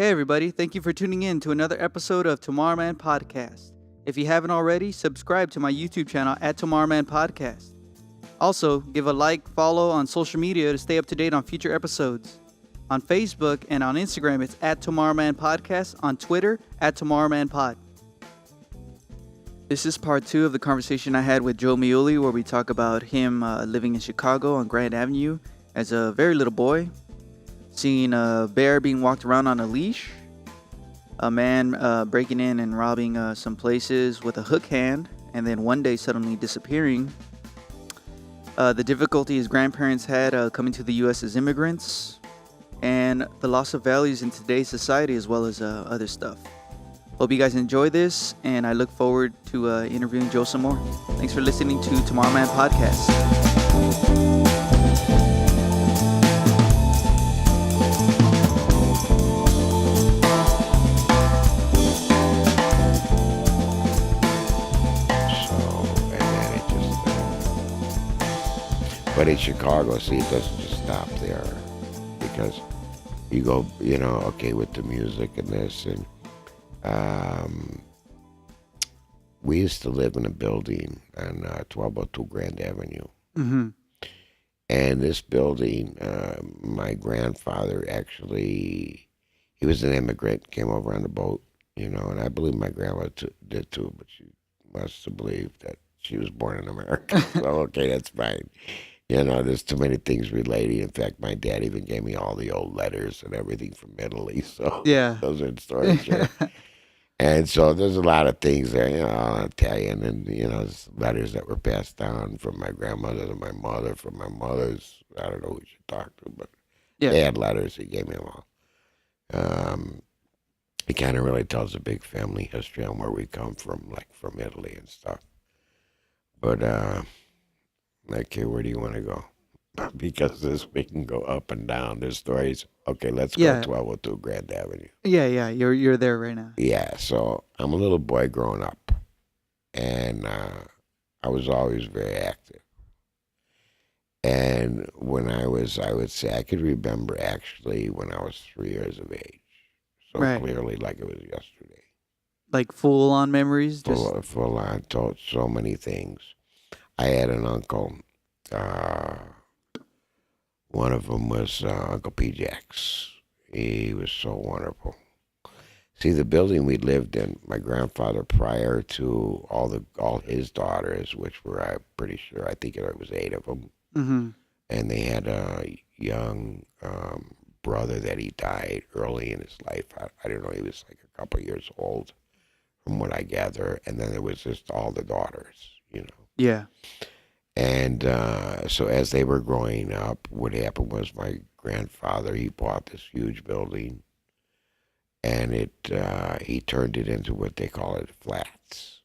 Hey, everybody. Thank you for tuning in to another episode of Tomorrowman Podcast. If you haven't already, subscribe to my YouTube channel at Tomorrowman Podcast. Also, give a like, follow on social media to stay up to date on future episodes. On Facebook and on Instagram, it's at Tomorrowman Podcast. On Twitter, at Tomorrowman Pod. This is part 2 of the conversation I had with Joe Miulli, where we talk about him living in Chicago on Grand Avenue as a very little boy, seeing a bear being walked around on a leash, a man breaking in and robbing some places with a hook hand, and then one day suddenly disappearing. The difficulty his grandparents had coming to the U.S. as immigrants, and the loss of values in today's society, as well as other stuff. Hope you guys enjoy this, and I look forward to interviewing Joe some more. Thanks for listening to Tomorrowman Podcast. But in Chicago, see, it doesn't just stop there, because you go, okay, with the music and this, and we used to live in a building on 1202 Grand Avenue. Mm-hmm. And this building, my grandfather actually, he was an immigrant, came over on the boat, and I believe my grandma did too, but she must have believed that she was born in America. So, okay, that's fine. There's too many things relating. In fact, my dad even gave me all the old letters and everything from Italy. So Yeah. those are the stories. Sure. And so there's a lot of things there, Italian, and, there's letters that were passed down from my grandmother to my mother, from my mother's, I don't know who she talked to, but they had letters. He gave me them all. It kind of really tells a big family history on where we come from, like from Italy and stuff. But, okay, where do you want to go? Because we can go up and down. There's stories. Okay, let's go 1202 Grand Avenue. Yeah. You're there right now. Yeah, so I'm a little boy growing up, and I was always very active. And when I would say I could remember actually when I was 3 years of age, so clearly like it was yesterday. Like full-on memories? Full on, told so many things. I had an uncle. One of them was Uncle P-Jax. He was so wonderful. See, the building we lived in, my grandfather, prior to all his daughters, which were, I'm pretty sure, I think it was 8 of them, Mm-hmm. and they had a young brother that he died early in his life. I don't know, he was like a couple years old, from what I gather, and then there was just all the daughters, Yeah. And so as they were growing up, what happened was my grandfather, he bought this huge building, and he turned it into what they call it flats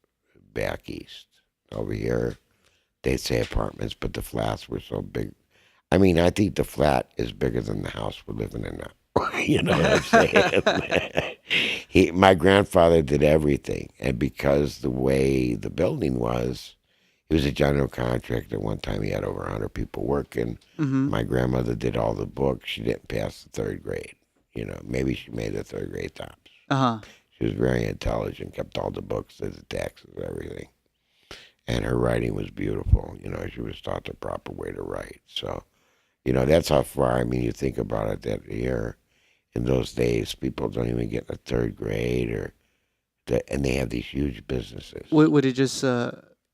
back east. Over here, they'd say apartments, but the flats were so big. I mean, I think the flat is bigger than the house we're living in now. You know what I'm saying? My grandfather did everything, and because the way the building was, he was a general contractor. One time he had over 100 people working. Mm-hmm. My grandmother did all the books. She didn't pass the 3rd grade. Maybe she made the 3rd grade tops. Uh-huh. She was very intelligent, kept all the books, did the taxes, everything. And her writing was beautiful. She was taught the proper way to write. So, that's how far, you think about it, that here in those days, people don't even get in the 3rd grade, and they have these huge businesses. Would it just...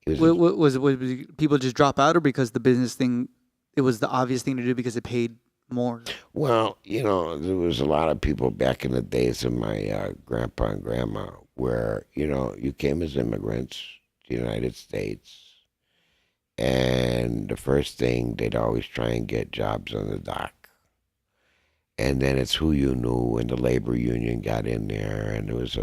would people just drop out, or because the business thing, it was the obvious thing to do because it paid more? Well, there was a lot of people back in the days of my grandpa and grandma where, you came as immigrants to the United States, and the first thing, they'd always try and get jobs on the dock. And then it's who you knew, and the labor union got in there, and there was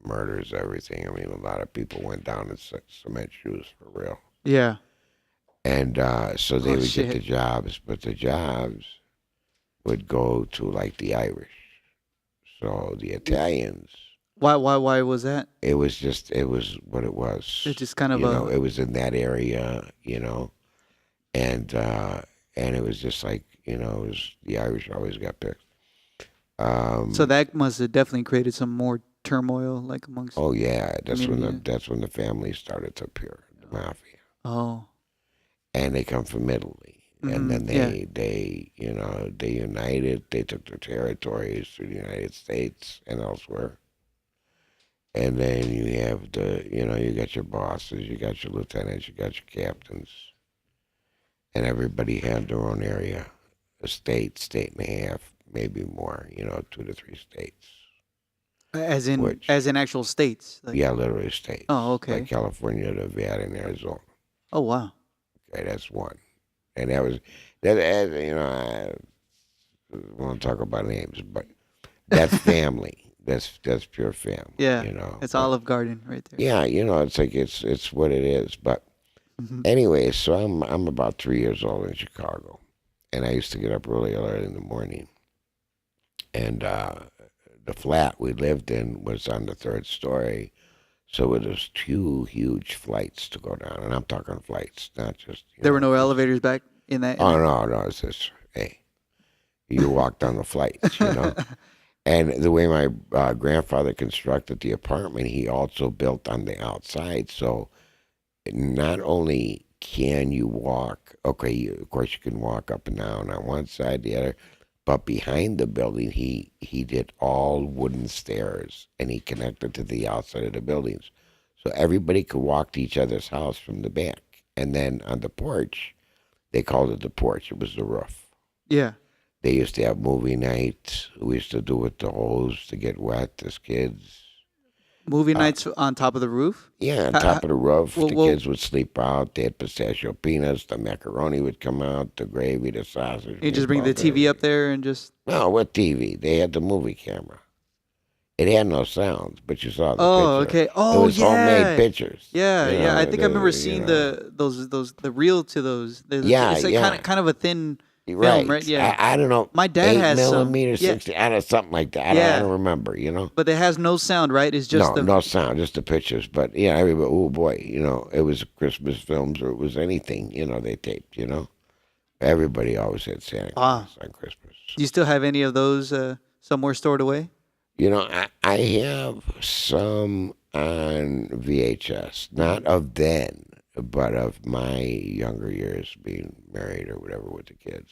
murders, everything. A lot of people went down in cement shoes for real. Yeah. And so they would get the jobs, but the jobs would go to like the Irish. So the Italians. Why was that? It was what it was. It's just kind of it was in that area, and it was just like, it was the Irish always got picked. So that must have definitely created some more turmoil, like amongst Oh yeah, community. that's when the families started to appear, the mafia, Oh. and they come from Italy, and Mm-hmm. then Yeah. they united. They took their territories to the United States and elsewhere. And then you have you got your bosses, you got your lieutenants, you got your captains, and everybody had their own area, a state, state and a half, maybe more, 2 to 3 states. As Which, in actual states. Like. yeah, literally states Oh, like okay. California, Nevada, and Arizona. Oh, wow. Okay, that's one. And that was that. I won't talk about names, but that's family. That's pure family, Yeah. It's But Olive Garden right there. yeah, it's like it's what it is. But Hmm. anyway, so I'm about 3 years old in Chicago, and I used to get up really early in the morning, and the flat we lived in was on the third story, so it was two huge flights to go down, and I'm talking flights, not just There were no just. elevators back in that. In Oh that. no, no, it's just hey, you walk down the flights. And the way my grandfather constructed the apartment, he also built on the outside. So not only can you walk, okay, of course you can walk up and down on one side, the other, but behind the building, he did all wooden stairs, and he connected to the outside of the buildings, so everybody could walk to each other's house from the back. And then on the porch, they called it the porch. It was the roof. Yeah. They used to have movie nights. We used to do it the hose to get wet as kids. Movie Uh, nights on top of the roof. yeah, on Ha, ha, top of the roof, the well, kids would sleep out. They had pistachio peanuts. The macaroni would come out. The gravy, the sausage, you just bring the meatballs, TV up everything. there and just. No, what TV? They had the movie camera. It had no sounds, but you saw the Oh, picture. okay. It Oh, was homemade yeah. pictures. Yeah, yeah. I think I remember You seeing know. the reel to those. Yeah, It's like kind of yeah. kind of a thin film, right? Right. Yeah. I don't know, My dad eight has some. millimeter, Yeah, 60. I don't know, something like that. I yeah. don't remember. But it has no sound, right? It's just No, the. no sound, just the pictures. But yeah, everybody, oh boy, it was Christmas films or it was anything, they taped. Everybody always had Santa Ah. Claus on Christmas. Do you still have any of those somewhere stored away? I have some on VHS, not of then, but of my younger years being married or whatever with the kids.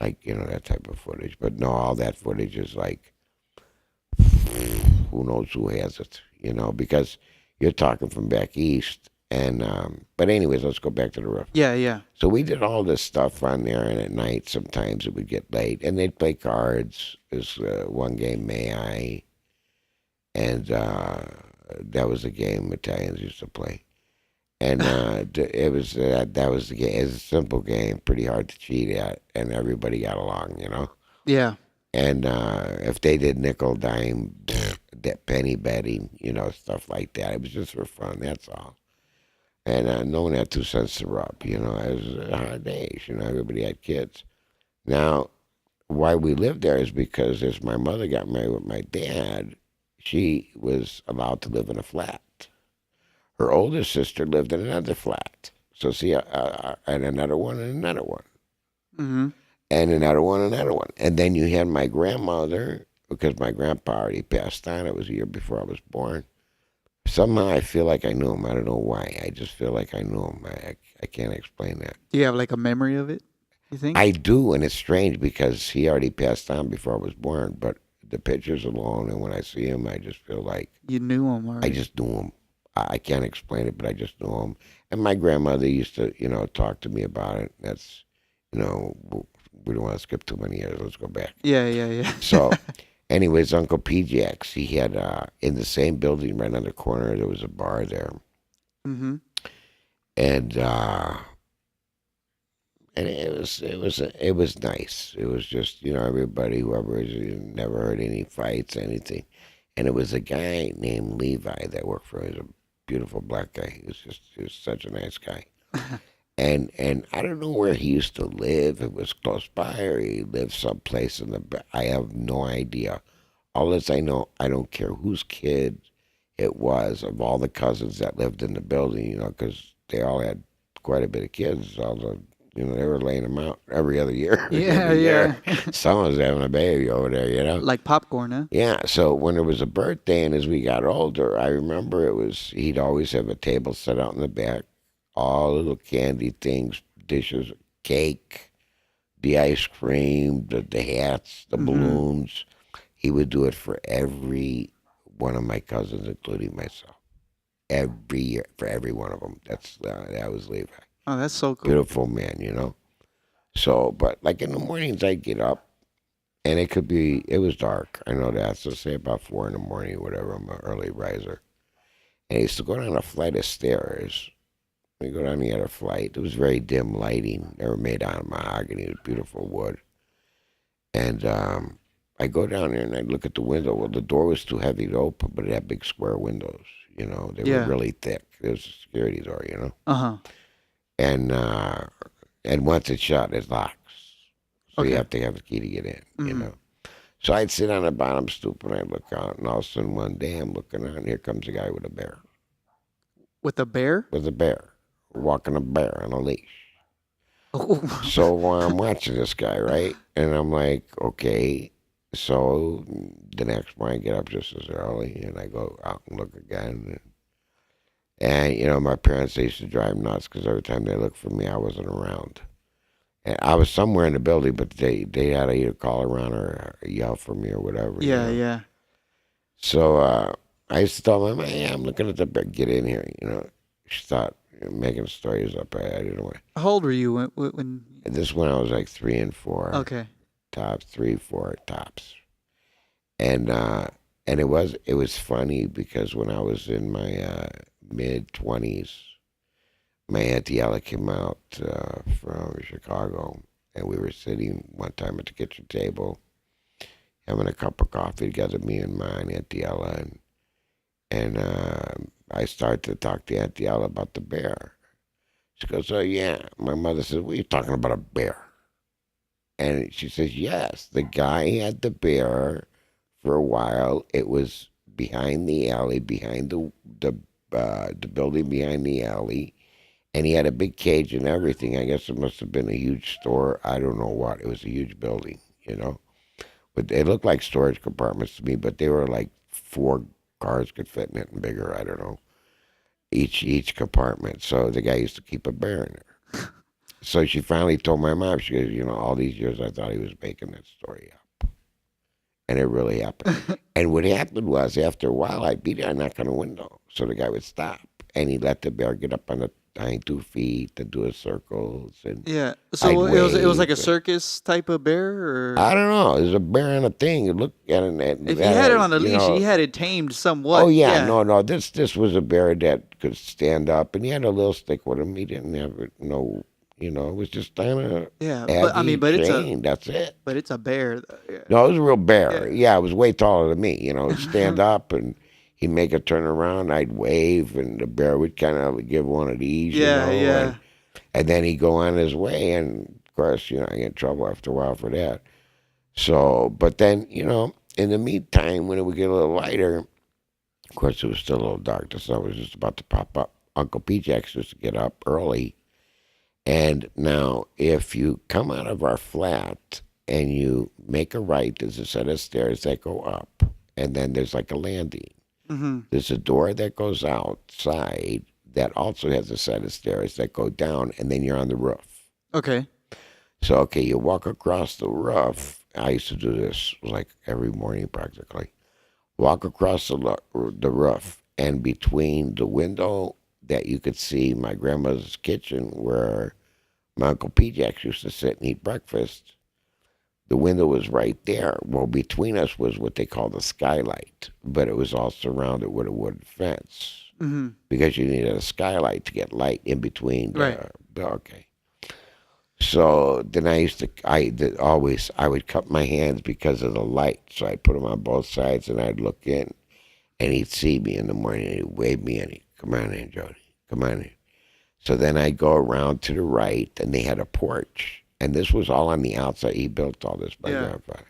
Like, that type of footage. But no, all that footage is like, who knows who has it, because you're talking from back east. And but anyways, let's go back to the roof. Yeah, yeah. So we did all this stuff on there, and at night sometimes it would get late, and they'd play cards. There's one game, May I, and that was a game Italians used to play, and it was that was the game. It's a simple game, pretty hard to cheat at, and everybody got along. Yeah. And if they did nickel, dime, that penny betting, stuff like that, it was just for fun. That's all. And no one had 2 cents to rub. It was hard days. Everybody had kids. Now, why we lived there is because as my mother got married with my dad, she was allowed to live in a flat. Her older sister lived in another flat. So see, and another one, and another one, Mm-hmm. and another one. And then you had my grandmother, because my grandpa already passed on. It was a year before I was born. Somehow I feel like I knew him. I don't know why. I just feel like I knew him. I can't explain that. Do you have like a memory of it? You think? I do, and it's strange because he already passed on before I was born. But the pictures alone, and when I see him, I just feel like You knew him I already. just knew him. I can't explain it, but I just knew him. And my grandmother used to, talk to me about it. That's, we don't want to skip too many years. Let's go back. Yeah, yeah, yeah. So, anyways, Uncle PJX, he had in the same building right on the corner, there was a bar there. Mm-hmm. And it was nice. It was just everybody, whoever, you never heard any fights, anything. And it was a guy named Levi that worked for him. He was a beautiful black guy. He was such a nice guy. And I don't know where he used to live. It was close by, or he lived someplace in the. I have no idea. All this I know, I don't care whose kid it was of all the cousins that lived in the building. Because they all had quite a bit of kids. All the They were laying them out every other year, Yeah, every yeah. year. Someone was having a baby over there. Like popcorn, huh? Yeah, so when it was a birthday and as we got older, I remember he'd always have a table set out in the back, all little candy things, dishes, cake, the ice cream, the hats, the Mm-hmm. balloons. He would do it for every one of my cousins, including myself. Every year, for every one of them. That was Levi. Oh, that's so cool. Beautiful man. So, but like in the mornings, I'd get up and it was dark. I know that. So say about 4 in the morning, whatever. I'm an early riser. And I used to go down a flight of stairs. We go down the other flight. It was very dim lighting. They were made out of mahogany. It was beautiful wood. And I go down there and I look at the window. Well, the door was too heavy to open, but it had big square windows. They were Yeah. really thick. It was a security door. Uh-huh. And once it's shut, it locks. So you Okay. have to have a key to get in. Mm-hmm. So I'd sit on the bottom stoop and I'd look out, and all of a sudden one day I'm looking out, and here comes a guy with a bear. With a bear? With a bear, walking a bear on a leash. Oh. So I'm watching this guy, right? And I'm like, okay. So the next morning I get up just as early, and I go out and look again. And my parents, they used to drive nuts because every time they looked for me, I wasn't around. And I was somewhere in the building, but they had to either call around or yell for me or whatever. Yeah, yeah. So I used to tell them, hey, I'm looking at the bear. Get in here. She thought making stories up. I didn't know. How old were you when And this when I was like 3 and 4. Okay. Tops, 3, 4 tops. And it was funny because when I was in my mid-20s, my Auntie Ella came out from Chicago, and we were sitting one time at the kitchen table, having a cup of coffee together, me and my Auntie Ella, and I started to talk to Auntie Ella about the bear. She goes, oh, yeah. My mother says, what are you talking about, a bear? And she says, yes, the guy had the bear for a while. It was behind the alley, behind the building behind the alley. And he had a big cage and everything. I guess it must have been a huge store. I don't know what. It was a huge building. But they looked like storage compartments to me, but they were like 4 cars could fit in it and bigger. I don't know. Each compartment. So the guy used to keep a bear in there. So she finally told my mom, she goes, all these years I thought he was making that story up. And it really happened. And what happened was, after a while, I'd be there and knock on the window. So the guy would stop. And he'd let the bear get up on the hind 2 feet and do his circles. And Yeah. I'd So it was like a wave. circus type of bear, or I don't know. There's a bear on a thing. You look at it. if he had it on a leash, he had it tamed somewhat. Oh, yeah. Yeah. No. This was a bear that could stand up. And he had a little stick with him. He didn't have no, it was just kind of Yeah. But I heavy mean, but chain. That's it. it's a bear. Yeah. No, it was a real bear. Yeah. Yeah, it was way taller than me. He'd stand up and he'd make a turn around. I'd wave, and the bear would kind of give one of these, Yeah. Yeah. and then he'd go on his way. And of course, I get in trouble after a while for that. So, but then, in the meantime, when it would get a little lighter, of course, it was still a little dark. The sun was just about to pop up. Uncle P-Jax used to get up early. And now, if you come out of our flat and you make a right, there's a set of stairs that go up, and then there's like a landing. Mm-hmm. There's a door that goes outside that also has a set of stairs that go down, and then you're on the roof. Okay. So, okay, you walk across the roof. I used to do this like every morning practically. Walk across the roof, and between the window that you could see my grandmother's kitchen where my Uncle P-Jax used to sit and eat breakfast, the window was right there. Well, between us was what they call the skylight, but it was all surrounded with a wooden fence Mm-hmm. because you needed a skylight to get light in between. Right. Okay. So then I would cup my hands because of the light. So I'd put them on both sides and I'd look in, and he'd see me in the morning and he'd wave me and he'd, come on in, Jody, come on in. So then I'd go around to the right, and they had a porch. And this was all on the outside. He built all this, my grandfather.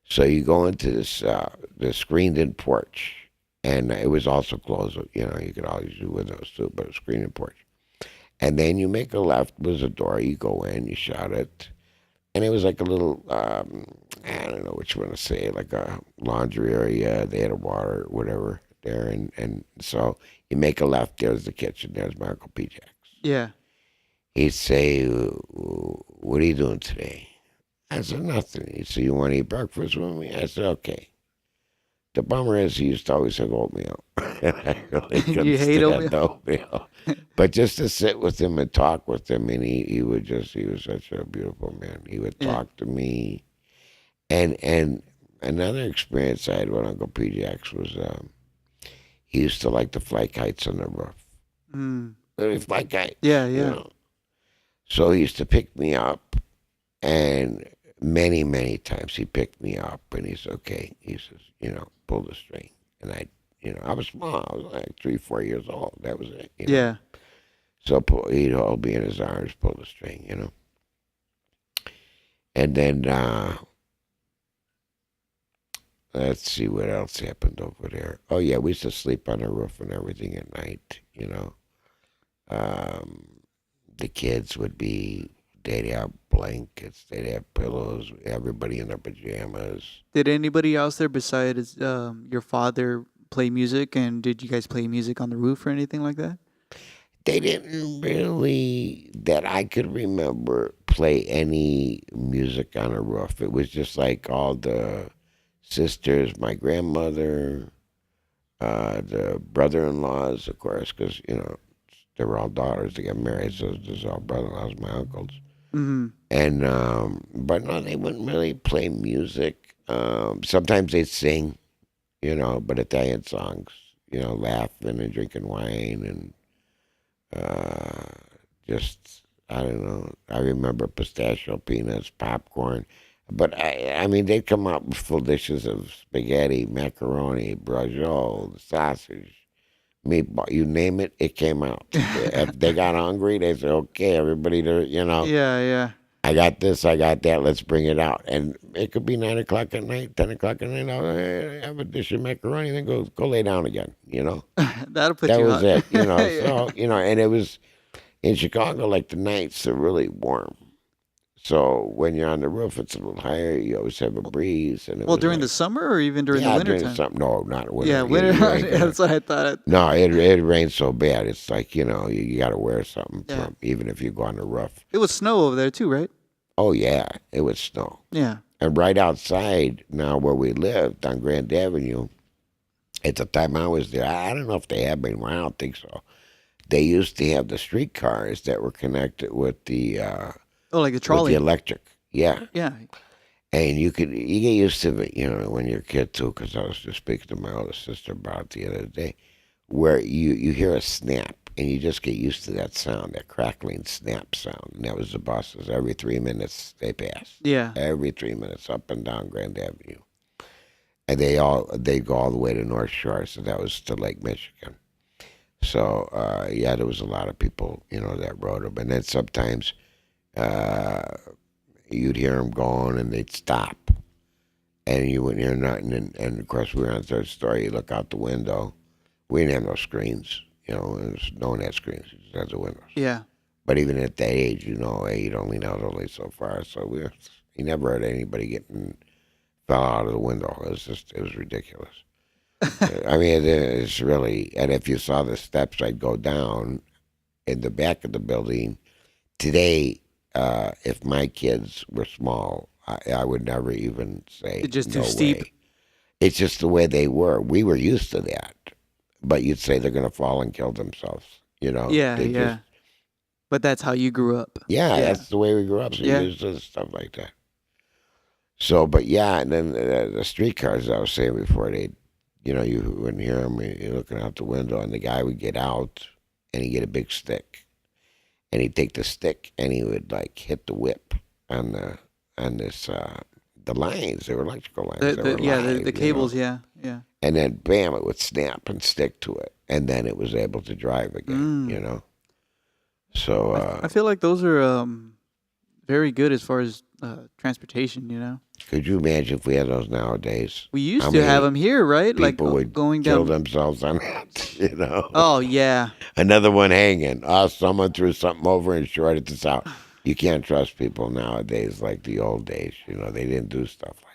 So you go into the screened-in porch, and it was also closed. You could always do windows too, but a screened-in porch. And then you make a left was a door. You go in, you shut it, and it was like a little I don't know which one to say, like a laundry area. They had a water, whatever there, and so you make a left. There's the kitchen. There's my Uncle PJ's. Yeah. He'd say, "What are you doing today?" I said, "Nothing." He said, "You want to eat breakfast with me?" I said, "Okay." The bummer is he used to always have oatmeal, and I really couldn't You hate stand oatmeal? the oatmeal. But just to sit with him and talk with him, and he would just he was such a beautiful man. He would Yeah. talk to me, and another experience I had with Uncle PJX was he used to like to fly kites on the roof. Mm. Literally fly kites, Yeah, you yeah. know. So he used to pick me up, and many times he picked me up, and he said, "Okay," he says, "pull the string," and I was small, I was like 3, 4 years old. That was it. Yeah. So he'd hold me in his arms, pull the string. And then let's see what else happened over there. Oh yeah, we used to sleep on the roof and everything at night. Um, the kids would be, they'd have blankets, they'd have pillows, everybody in their pajamas. Did anybody else there besides your father play music? And did you guys play music on the roof or anything like that? They didn't really, that I could remember, play any music on a roof. It was just like all the sisters, my grandmother, the brother-in-laws, of course, because they were all daughters. They got married, so there's all brother-in-laws, my uncles. Mm-hmm. And but no, they wouldn't really play music. Sometimes they'd sing, but Italian songs, laughing and drinking wine and just I don't know. I remember pistachio peanuts, popcorn, but I mean they'd come out with full dishes of spaghetti, macaroni, braciole, sausage, meatball, you name it, it came out. If they got hungry, they said, "Okay, everybody, Yeah, yeah. I got this, I got that. Let's bring it out." And it could be 9 o'clock at night, 10 o'clock at night. I'll have a dish of macaroni, then go lay down again. That'll put That you was out. it. Yeah. So and it was in Chicago. Like the nights are really warm, so when you're on the roof, it's a little higher. You always have a breeze, and it Well, was during the like, summer or even during the yeah, winter during time? something. No, not Yeah, winter. You, winter. you ain't gonna. That's what I thought. No, it rains so bad. It's like you got to wear something Yeah. from even if you go on the roof. It was snow over there too, right? Oh yeah, it would snow. Yeah. And right outside now where we lived on Grand Avenue, at the time I was there, I don't know if they have anymore. I don't think so. They used to have the streetcars that were connected with the Oh, like the trolley. electric. Yeah, Yeah. and you get used to it, when you're a kid too. Because I was just speaking to my older sister about it the other day, where you hear a snap and you just get used to that sound, that crackling snap sound. And that was the buses. Every 3 minutes they pass. Yeah. Every 3 minutes up and down Grand Avenue. And they go all the way to North Shore, so that was to Lake Michigan. So yeah, there was a lot of people, that rode them. And then sometimes uh, you'd hear them going, and they'd stop, and you wouldn't hear nothing. And of course, we were on the third story. You look out the window. We didn't have no screens. No one had screens. You just had the windows. Yeah. But even at that age, you'd only know only so far. So you never heard anybody getting fell out of the window. It was ridiculous. I mean, it's really, and if you saw the steps I'd go down in the back of the building today, if my kids were small, I would never even say It's just no too steep. way. It's just the way they were. We were used to that, but you'd say they're going to fall and kill themselves. Yeah, They yeah. But that's how you grew up. yeah, Yeah. that's the way we grew up. So Yeah. you're used to stuff like that. So, but yeah, and then the streetcars I was saying before, you wouldn't hear them. You're looking out the window, and the guy would get out, and he'd get a big stick, and he'd take the stick, and he would like hit the whip on the lines. They were electrical lines. The, They were yeah, the live, cables, yeah. Yeah. and then bam, it would snap and stick to it, and then it was able to drive again. Mm. So I feel like those are very good as far as transportation, Could you imagine if we had those nowadays? We used How to have many them here, right? Like people would going kill down. themselves on that? Oh yeah. Another one hanging. Oh, someone threw something over and shorted this out. You can't trust people nowadays like the old days. They didn't do stuff like that.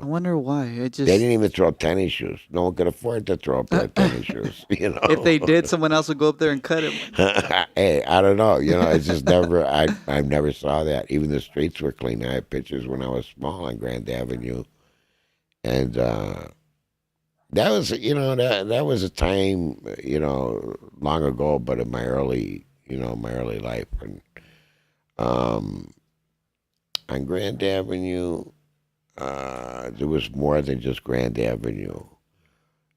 I wonder why. It They just didn't even throw tennis shoes. No one could afford to throw a pair of tennis shoes. if they did, someone else would go up there and cut him. Hey, I don't know. It's just never. I never saw that. Even the streets were clean. I had pictures when I was small on Grand Avenue, and that was that was a time long ago, but in my early life, and um, on Grand Avenue, there was more than just Grand Avenue.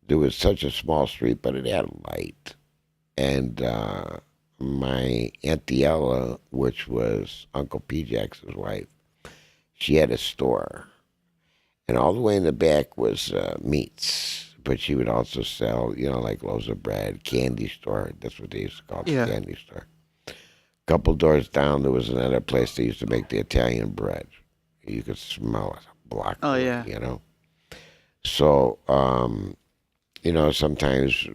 There was such a small street, but it had light. And my Auntie Ella, which was Uncle P. Jackson's wife, she had a store. And all the way in the back was meats. But she would also sell, like loaves of bread, candy store. That's what they used to call it, Yeah. the candy store. A couple doors down, there was another place they used to make the Italian bread. You could smell it a block Oh away. So, sometimes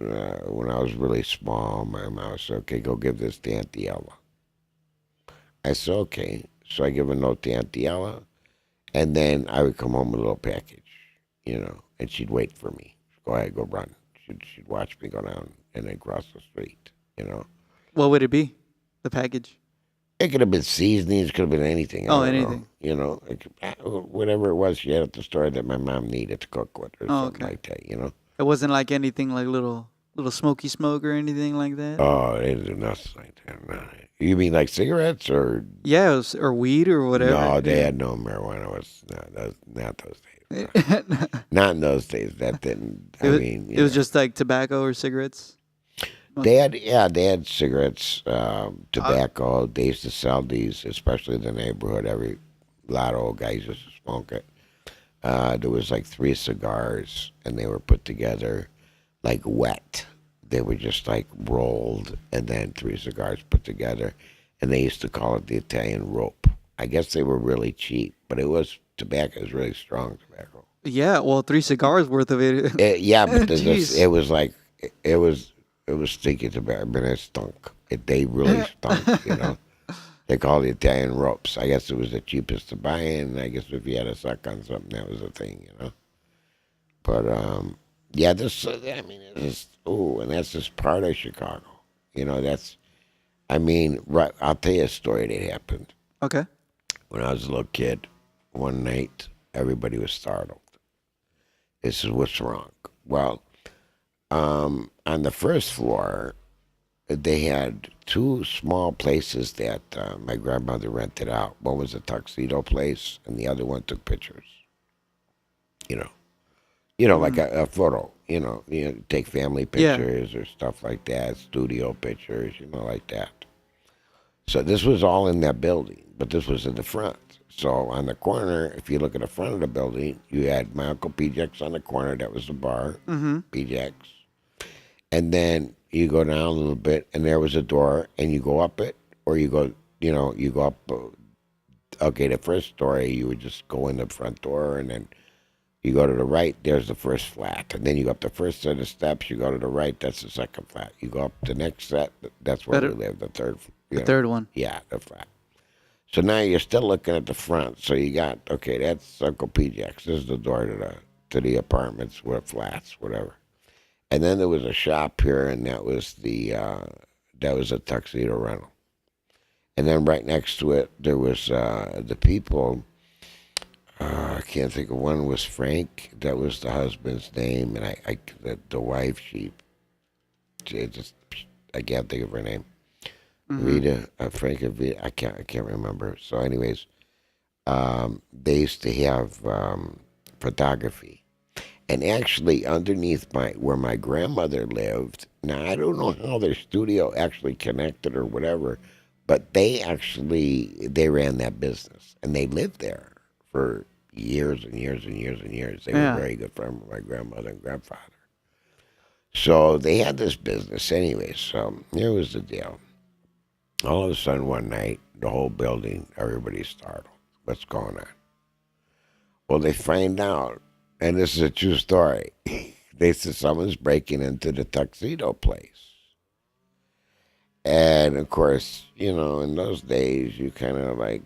when I was really small, my mom said, okay, go give this to Auntie Ella. I said, okay. So I give a note to Auntie Ella, and then I would come home with a little package, and she'd wait for me. Go ahead, go run. She'd watch me go down and then cross the street. What would it be? The package. It could have been seasonings, it could have been anything. Oh, I don't anything. know. Whatever it was she had at the store that my mom needed to cook with or something Okay. like that. It wasn't like anything like little smoky smoke or anything like that. Oh, they didn't do nothing like that. No. You mean like cigarettes or? Yeah, or weed or whatever. No, they had no marijuana. Not those days. Not in those days. That didn't. It was just like tobacco or cigarettes. They had cigarettes, tobacco. They used to sell these, especially in the neighborhood. A lot of old guys used to smoke it. There was like 3 cigars, and they were put together like wet. They were just like rolled, and then 3 cigars put together, and they used to call it the Italian rope. I guess they were really cheap, but tobacco. It was really strong tobacco. Yeah, well, 3 cigars worth of it. Yeah, but Jeez. it was like it was stinky tobacco, but it stunk. They really stunk. They called it Italian ropes. I guess it was the cheapest to buy, and I guess if you had a suck on something, that was the thing. But yeah, it's and that's just part of Chicago. Right. I'll tell you a story that happened Okay. when I was a little kid. One night, everybody was startled. This is what's wrong. Well, on the first floor, they had 2 small places that my grandmother rented out. One was a tuxedo place, and the other one took pictures. Like a photo. Take family Yeah. pictures or stuff like that, studio pictures, like that. So this was all in that building, but this was in the front. So on the corner, if you look at the front of the building, you had my Uncle P-Jack's on the corner. That was the bar, Mm-hmm. P-Jack's. And then you go down a little bit, and there was a door, and you go up it, or you go up. Okay, the first story, you would just go in the front door, and then you go to the right, there's the first flat. And then you go up the first set of steps, you go to the right, that's the second flat. You go up the next set, that's where we live, the third. The third one. Yeah, the flat. So now you're still looking at the front. So you got, okay, that's Uncle P-Jack's. This is the door to the apartments, flats, whatever. And then there was a shop here, and that was a tuxedo rental. And then right next to it, there was the people. I can't think of one. Was Frank? That was the husband's name, and the wife. I can't think of her name. Mm-hmm. Rita, Frank and Rita. I can't remember. So, anyways, they used to have photography. And actually, underneath where my grandmother lived, now I don't know how their studio actually connected or whatever, but they ran that business, and they lived there for years and years and years and years. They were very good friends with my grandmother and grandfather. So they had this business anyway. So here was the deal. All of a sudden, one night, the whole building, everybody's startled. What's going on? Well, they find out, and this is a true story. They said someone's breaking into the tuxedo place. And of course, in those days, you kind of like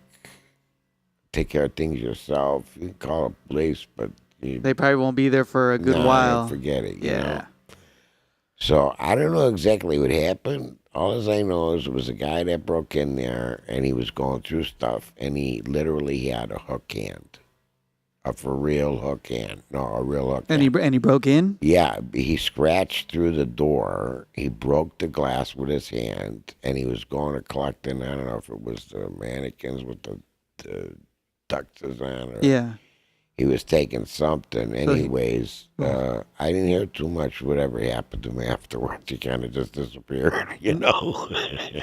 take care of things yourself. You can call the police, but They probably won't be there for a good no, while. forget it. Yeah. So I don't know exactly what happened. All I know is it was a guy that broke in there, and he was going through stuff, and he literally had a hook hand. A for real hook hand. No, a real hook And hand. he broke in? Yeah, he scratched through the door. He broke the glass with his hand, and he was going to collect. And I don't know if it was the mannequins with the tuxes on, or Yeah. he was taking something. So Anyways, I didn't hear too much whatever happened to him afterwards. He kind of just disappeared.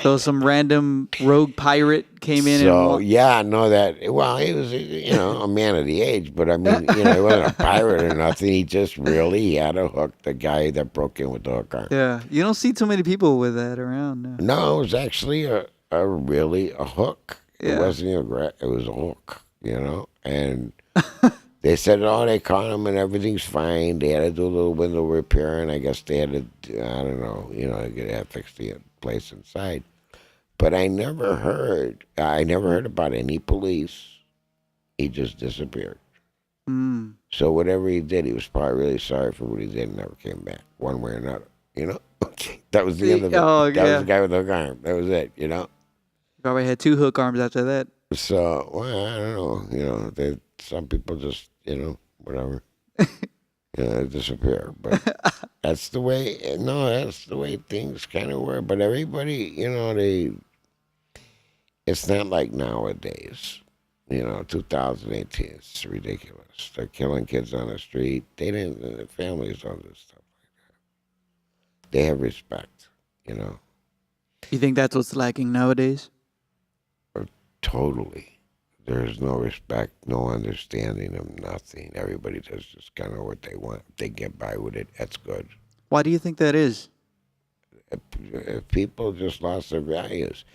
So some random rogue pirate came in and So yeah, no, that well, he was a man of the age, but I mean, he wasn't a pirate or nothing. He just really had a hook. The guy that broke in with the hook on. yeah, you don't see too many people with that around now. No, it was actually a really a hook. It Yeah. wasn't it was a hook. And they said, oh, they caught him and everything's fine. They had to do a little window repair, and I guess they had to, I don't know, they had to fix the place inside. But I never heard about any police. He just disappeared. Mm. So whatever he did, he was probably really sorry for what he did and never came back, one way or another. That was the end of it. Oh, That was yeah. the guy with the hook arm. That was it. Probably had 2 hook arms after that. So, well, I don't know. Some people just, whatever, they disappear. But that's the way. No, that's the way things kind of were. But everybody, it's not like nowadays. 2018, it's ridiculous. They're killing kids on the street. The families don't do stuff. They have respect. You think that's what's lacking nowadays? Totally. There's no respect, no understanding of nothing. Everybody does just kind of what they want. If they get by with it, that's good. Why do you think that is? If people just lost their values.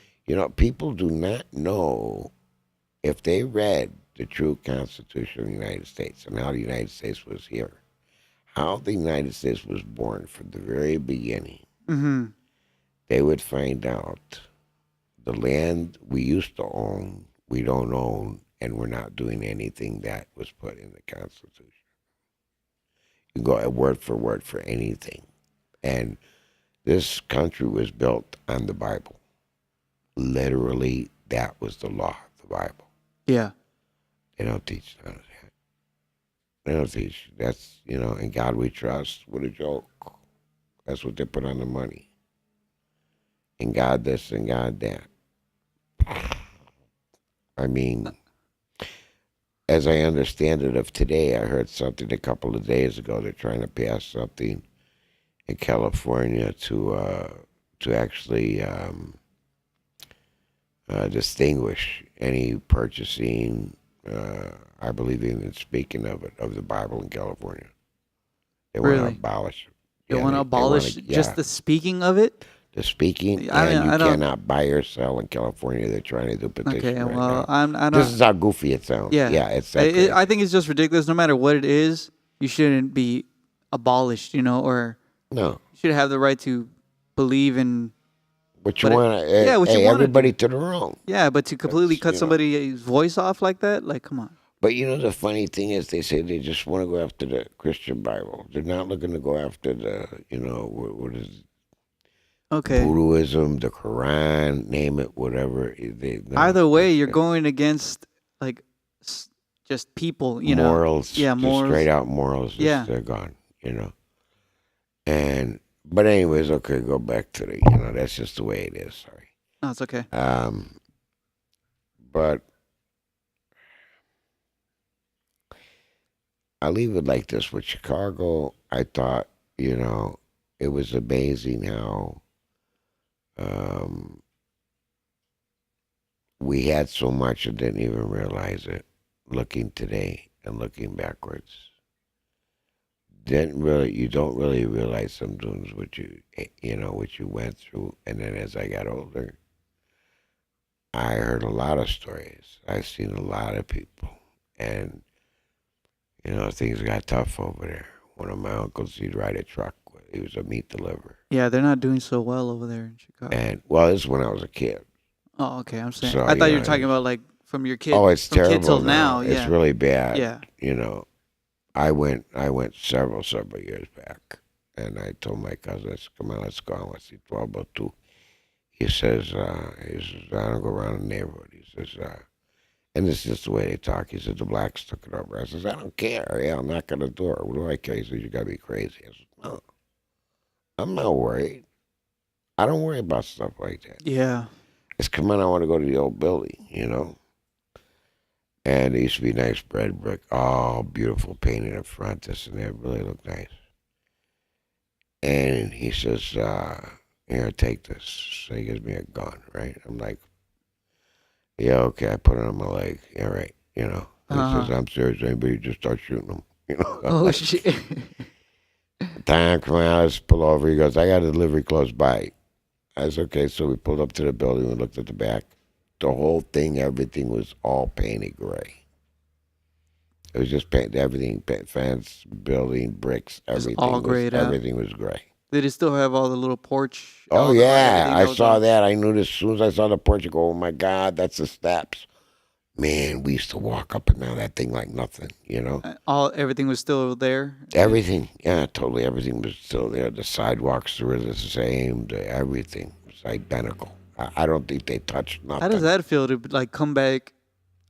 People do not know if they read the true Constitution of the United States and how the United States was here, how the United States was born from the very beginning, Mm-hmm. they would find out the land we used to own, we don't own, and we're not doing anything that was put in the Constitution. You can go word for anything. And this country was built on the Bible. Literally, that was the law, the Bible. Yeah. They don't teach none of that. They don't teach. That's, in God we trust. What a joke. That's what they put on the money. In God this and God that. I mean, as I understand it of today, I heard something a couple of days ago. They're trying to pass something in California to actually distinguish any purchasing. I believe even speaking of it, of the Bible in California. They want to Really? abolish it. They Yeah, want to abolish just the speaking of it? the speaking, I mean, and you I don't. cannot buy or sell in California. They're trying to do petition Okay, right well, now. I This don't. is how goofy it sounds. Yeah. Yeah, it's that crazy. I think it's just ridiculous. No matter what it is, you shouldn't be abolished, or No, you should have the right to believe in. what you But want to, yeah, what you wanna everybody to their own. Yeah, but to completely cut you know. somebody's voice off like that, like, come on. But the funny thing is, they say they just want to go after the Christian Bible. They're not looking to go after the, what is it? Okay. Buddhism, the Quran, name it, whatever. No, Either way, you're it's- going against like just people, morals, Yeah, just morals. straight out morals. Just, Yeah. they're gone. But anyways, okay, go back to the, that's just the way it is. Sorry. No, it's okay. But I'll leave it like this. With Chicago, I thought, it was amazing how we had so much and didn't even realize it. Looking today and looking backwards, you don't really realize sometimes what you went through. And then as I got older, I heard a lot of stories. I've seen a lot of people, and Things got tough over there. One of my uncles, he'd ride a truck. He was a meat deliverer. Yeah, they're not doing so well over there in Chicago. And, well, this is when I was a kid. Oh, okay. I'm saying. So, I thought you were talking about like from your kid. oh, it's from kid terrible till now. now. It's Yeah. really bad. Yeah. I went several years back. And I told my cousin, I said, come on, let's go. I want to see 1202. He says, I don't go around the neighborhood. He says, and this is just the way they talk. He said, the blacks took it over. I says, I don't care. Yeah, I'm not going to do it. What do I care? He says, you got to be crazy. I said, no, I'm not worried. I don't worry about stuff like that. Yeah. It's, come on, I want to go to the old building, And it used to be nice red brick. Oh, beautiful painting in front. This and that really looked nice. And he says, here, take this. So he gives me a gun, right? I'm like, yeah, okay. I put it on my leg. Yeah, right. He says, I'm serious. Anybody just start shooting them. Oh, shit. Time, come on, let's pull over. He goes, I got a delivery close by. I said, okay. So we pulled up to the building. We looked at the back. The whole thing, everything was all painted gray. It was just painted, everything, fence, building, bricks, everything. All grayed out. Everything was gray. Did it still have all the little porch? Oh, yeah. I saw that. I knew this as soon as I saw the porch, I go, oh, my God, that's the steps. Man, we used to walk up and down that thing like nothing, Everything was still there? Everything. Yeah, totally. Everything was still there. The sidewalks were the same. Everything was identical. I don't think they touched nothing. How does that feel to like come back?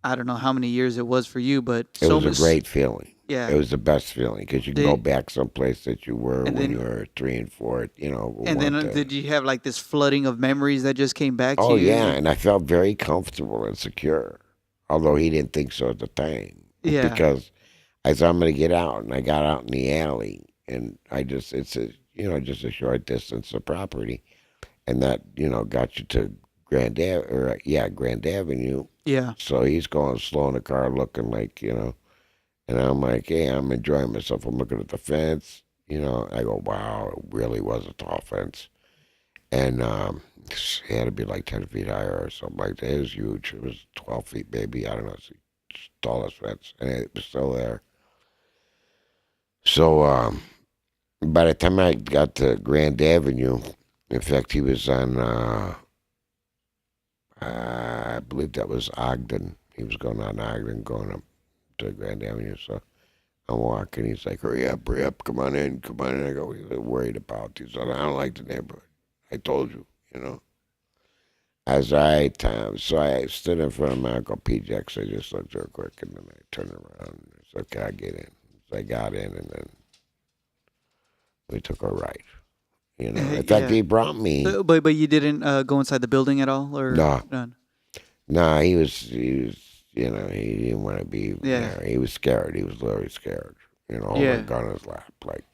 I don't know how many years it was for you, but it was a great feeling. Yeah, it was the best feeling because you can go back someplace that you were when you were 3 and 4. And then did you have like this flooding of memories that just came back to you? Oh yeah, and I felt very comfortable and secure, although he didn't think so at the time. Yeah, because I said I'm going to get out, and I got out in the alley, and it's just a short distance of property. And that, got you to Grand Avenue. Yeah. So he's going slow in the car looking like, and I'm like, hey, I'm enjoying myself. I'm looking at the fence. I go, wow, it really was a tall fence. And it had to be like 10 feet higher or something like that. It was huge. It was 12 feet, maybe. I don't know. It's the tallest fence. And it was still there. So by the time I got to Grand Avenue, in fact, he was on, I believe that was Ogden. He was going on Ogden, going up to Grand Avenue. So I'm walking. He's like, hurry up, come on in. I go, he's worried about you. So I don't like the neighborhood. I told you, As so I stood in front of my Uncle PJX. I just looked real quick, and then I turned around. And I said, okay, I get in. So I got in, and then we took a ride. In fact, he brought me. But you didn't go inside the building at all, or no? None? No, he was. He didn't want to be there. He was scared. He was literally scared. Holding a gun in his lap, like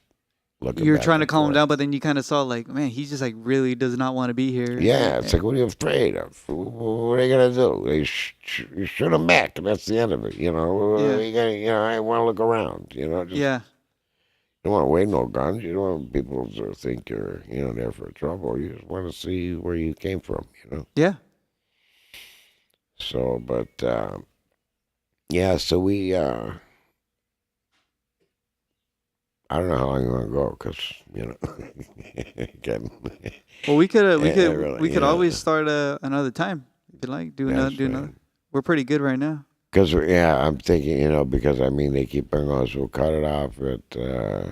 looking. You were trying to calm him down, but then you kind of saw like, man, he just like really does not want to be here. Yeah, it's like, what are you afraid of? What are you gonna do? You shoot him back, and that's the end of it. You I want to look around. Yeah. You don't want to wave no guns. You don't want people to think you're, there for trouble. You just want to see where you came from, Yeah. So, but, so we, I don't know how long you want to go, because, Well, we could always start another time if you like. Do another. We're pretty good right now. Because, I'm thinking, because, they keep bringing us, we'll cut it off at...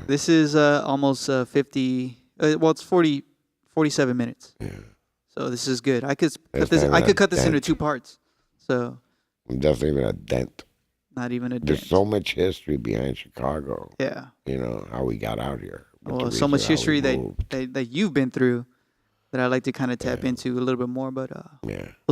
This is almost 50... it's 47 minutes. Yeah. So this is good. I could cut this into 2 parts. So... That's not even a dent. Not even a dent. There's so much history behind Chicago. Yeah. How we got out here. Well, so much history that you've been through that I'd like to kind of tap into a little bit more. But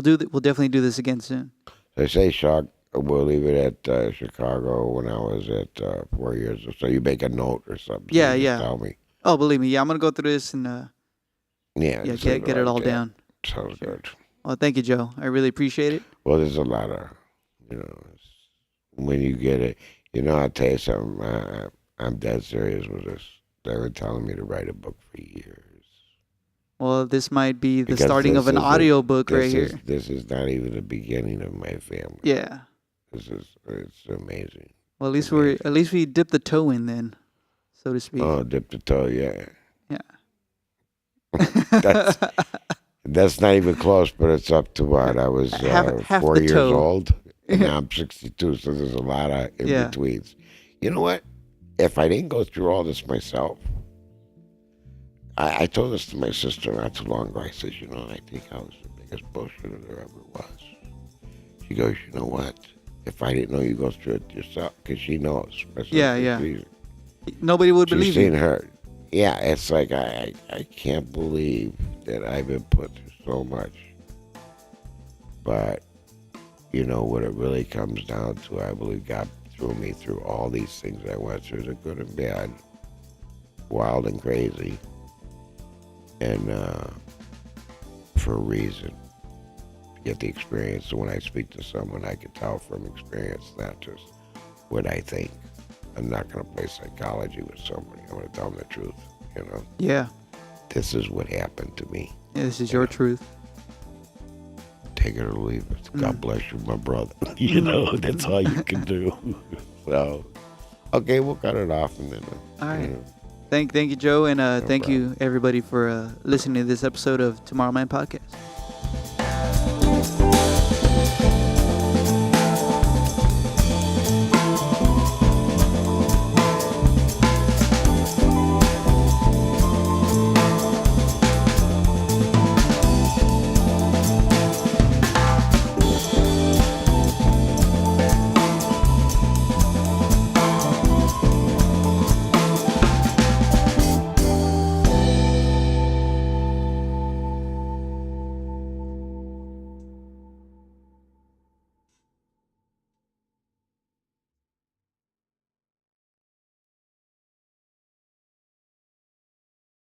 we'll definitely do this again soon. They say, Shock, we'll leave it at Chicago when I was at 4 years or so. You make a note or something. Yeah, so tell me. Oh, believe me. Yeah, I'm going to go through this and get it all down. Sounds good. Well, thank you, Joe. I really appreciate it. Well, there's a lot of, when you get it, I'll tell you something. I'm dead serious with this. They've been telling me to write a book for years. Well, this might be the starting of an audio book right here. This is not even the beginning of my family. Yeah. It's amazing. Well, at least we dipped the toe in then, so to speak. Oh, dip the toe, yeah. Yeah. That's not even close, but it's up to what? I was Half 4 the years toe. old, and now I'm 62, so there's a lot of Yeah. in-betweens. You know what? If I didn't go through all this myself, I told this to my sister not too long ago. I said, I think I was the biggest bullshitter there ever was. She goes, you know what? If I didn't know you go through it yourself, because she knows. Yeah. Nobody would She's believe seen you. her. Yeah, it's like I can't believe that I've been put through so much. But, what it really comes down to, I believe God threw me through all these things I went through, the good and bad, wild and crazy, and for a reason. To get the experience. So when I speak to someone, I can tell from experience, not just what I think. I'm not going to play psychology with somebody. I'm going to tell them the truth, Yeah. This is what happened to me. Yeah, this is your truth. Take it or leave it. God bless you, my brother. That's all you can do. So, okay, we'll cut it off and then. All right. Thank you, Joe, and thank you everybody for listening to this episode of Tomorrowman Podcast.